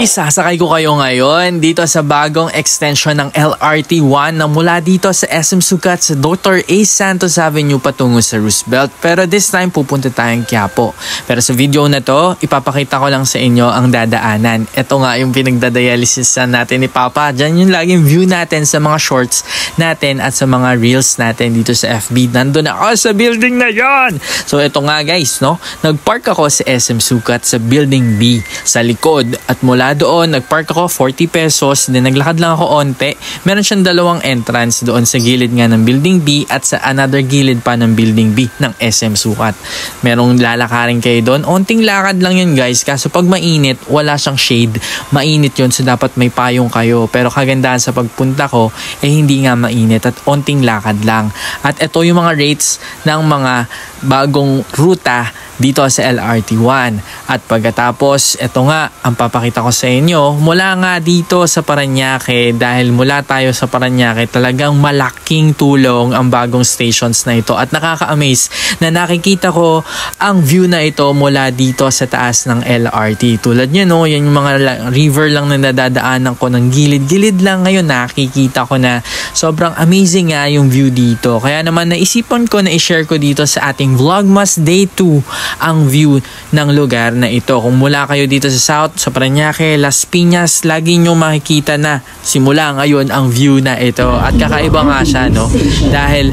Isasakay ko kayo ngayon dito sa bagong extension ng LRT1 na mula dito sa SM Sucat sa Dr. A. Santos Avenue patungo sa Roosevelt. Pero this time pupunta tayong Quiapo. Pero sa video na to, ipapakita ko lang sa inyo ang dadaanan. Ito nga yung pinagdadialysis natin ni Papa. Diyan yung laging view natin sa mga shorts natin at sa mga reels natin dito sa FB. Nandun ako sa building na yon. So ito nga guys, no? Nagpark ako sa SM Sucat sa building B sa likod at mula doon, nagpark ako 40 pesos, then naglakad lang ako onte. Meron siyang dalawang entrance doon sa gilid nga ng building B at sa another gilid pa ng building B ng SM Sucat. Merong lalakarin kayo doon. Onting lakad lang yun guys, kaso pag mainit, wala siyang shade. Mainit yun, so dapat may payong kayo. Pero kagandahan sa pagpunta ko, hindi nga mainit at onting lakad lang. At ito yung mga rates ng mga bagong ruta dito sa LRT1. At pagkatapos, ito nga, ang papakita ko sa inyo, mula nga dito sa Parañaque, dahil mula tayo sa Parañaque, talagang malaking tulong ang bagong stations na ito. At nakaka-amaze na nakikita ko ang view na ito mula dito sa taas ng LRT. Tulad nyo, no, yan yung mga river lang na nadadaanan ko ng gilid-gilid lang ngayon. Nakikita ko na sobrang amazing nga yung view dito. Kaya naman naisipan ko na i-share ko dito sa ating Vlogmas Day 2 ang view ng lugar na ito. Kung mula kayo dito sa South, sa Parañaque, Las Piñas, lagi nyo makikita na simula ngayon ang view na ito. At kakaiba nga siya, no? Dahil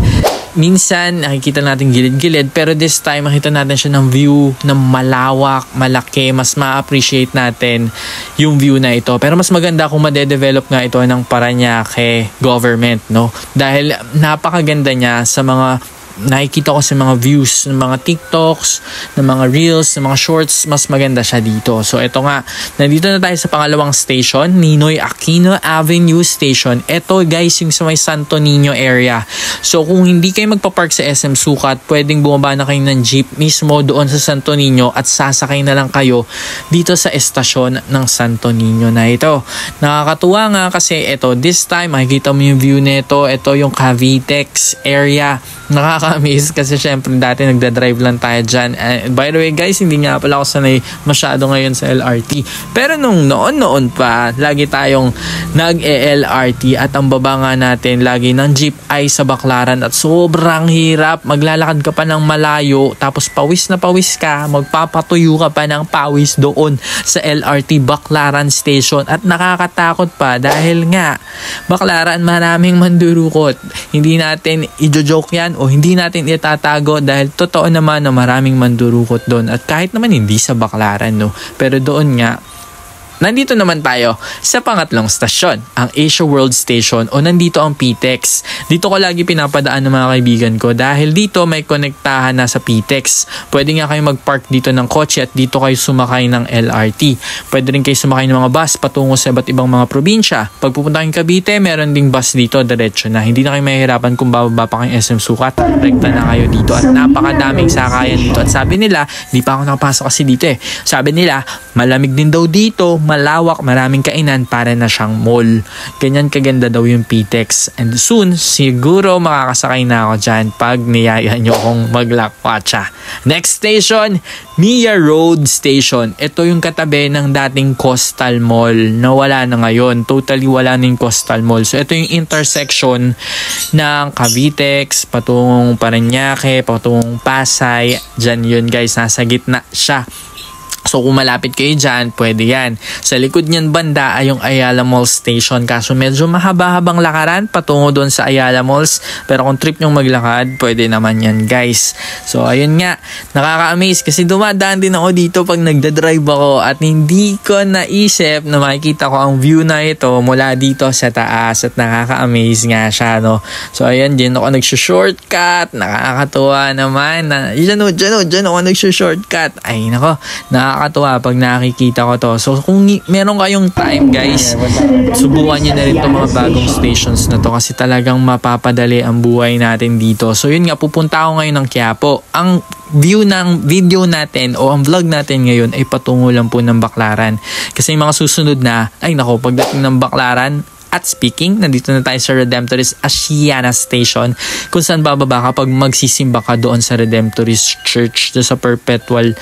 minsan nakikita natin gilid-gilid, pero this time makita natin siya ng view na malawak, malaki, mas ma-appreciate natin yung view na ito. Pero mas maganda kung madedevelop nga ito ng Parañaque government, no? Dahil napakaganda niya sa mga nakikita ko sa mga views ng mga TikToks, ng mga Reels, ng mga Shorts, mas maganda siya dito. So ito nga, nandito na tayo sa pangalawang station, Ninoy Aquino Avenue Station. Ito guys, yung sa may Santo Niño area. So kung hindi kayo magpa-park sa SM Sucat, pwedeng bumaba na kayo ng jeep mismo doon sa Santo Niño at sasakay na lang kayo dito sa estasyon ng Santo Niño na ito. Nakakatuwa nga kasi ito, this time makikita mo yung view nito. Ito yung Cavitex area. Nakaka-amaze kasi syempre dati nagda-drive lang tayo dyan. By the way guys, hindi nga pala ako sanay masyado ngayon sa LRT. Pero nung noon pa, lagi tayong nag-LRT at ang baba nga natin lagi ng jeep ay sa Baclaran at sobrang hirap. Maglalakad ka pa ng malayo tapos pawis na pawis ka, magpapatuyo ka pa ng pawis doon sa LRT Baclaran Station at nakakatakot pa dahil nga Baclaran maraming mandurukot. Hindi natin i-joke yan o hindi natin itatago dahil totoo naman na maraming mandurukot doon at kahit naman hindi sa Baclaran, no, pero doon nga nandito naman tayo sa pangatlong stasyon, ang Asia World Station o nandito ang PTEX. Dito ko lagi pinapadaan ng mga kaibigan ko dahil dito may konektahan na sa PTEX. Pwede nga kayo mag-park dito ng kotse at dito kayo sumakay ng LRT. Pwede rin kayo sumakay ng mga bus patungo sa iba't ibang mga probinsya. Pag pupunta kayong Cavite, meron ding bus dito, diretso na. Hindi na kayo mahihirapan kung bababa pa kayong SM Sucat. Rekta na kayo dito at napakadaming sakayan dito. At sabi nila, hindi pa ako nakapasok kasi dito eh. Sabi nila, malamig din daw dito, malawak, maraming kainan, para na siyang mall. Ganyan kaganda daw yung PTEX. And soon, siguro makakasakay na ako dyan pag niyaya nyo akong maglakwatsa. Next station, Mia Road Station. Ito yung katabi ng dating Coastal Mall na wala na ngayon. Totally wala na yung Coastal Mall. So ito yung intersection ng Cavitex, patungong Parañaque, patungong Pasay. Dyan yun guys, nasa gitna siya. So kung malapit kayo dyan, pwede yan. Sa likod niyan banda ay yung Ayala Mall Station. Kaso medyo mahaba-habang lakaran patungo doon sa Ayala Malls. Pero kung trip nyong maglakad, pwede naman yan guys. So ayun nga, nakaka-amaze kasi dumadaan din ako dito pag nagda-drive ako at hindi ko naisip na makikita ko ang view na ito mula dito sa taas at nakaka-amaze nga siya, no. So ayun, dyan ako nagsushortcut. Nakakatuwa naman na dyan ako nagsushortcut. Ay nako, nakakatuwa pag nakikita ko to. So kung meron kayong time guys, subukan nyo na rin itong mga bagong stations na to kasi talagang mapapadali ang buhay natin dito. So yun nga, pupunta ako ngayon ng Quiapo. Ang view ng video natin o ang vlog natin ngayon ay patungo lang po ng Baclaran. Kasi yung mga susunod na, ay nako, pagdating ng Baclaran, At speaking, nandito na tayo sa Redemptorist Asiana Station kung saan bababa kapag magsisimba ka doon sa Redemptorist Church, doon sa Perpetual.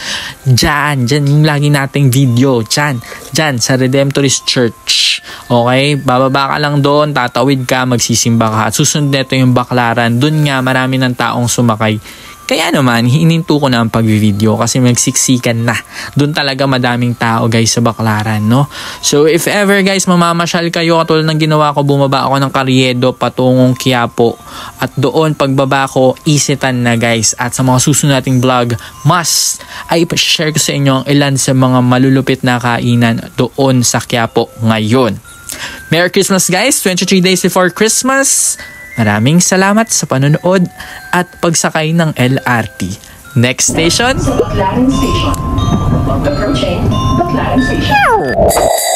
Diyan yung lagi nating video. Diyan sa Redemptorist Church. Okay, bababa ka lang doon, tatawid ka, magsisimba ka. At susunod nito yung Baclaran. Doon nga marami ng taong sumakay. Kaya naman, hininto ko na ang pag-video kasi magsiksikan na. Doon talaga madaming tao guys sa Baclaran, no? So if ever guys mamamasyal kayo, katulad ng ginawa ko, bumaba ako ng Carriedo patungong Quiapo. At doon pagbaba ko, isitan na guys. At sa mga susunod nating vlog, ay share ko sa inyo ang ilan sa mga malulupit na kainan doon sa Quiapo ngayon. Merry Christmas guys! 23 days before Christmas! Maraming salamat sa panonood at pagsakay ng LRT. Next station? Baclaran Station. Approaching Baclaran Station.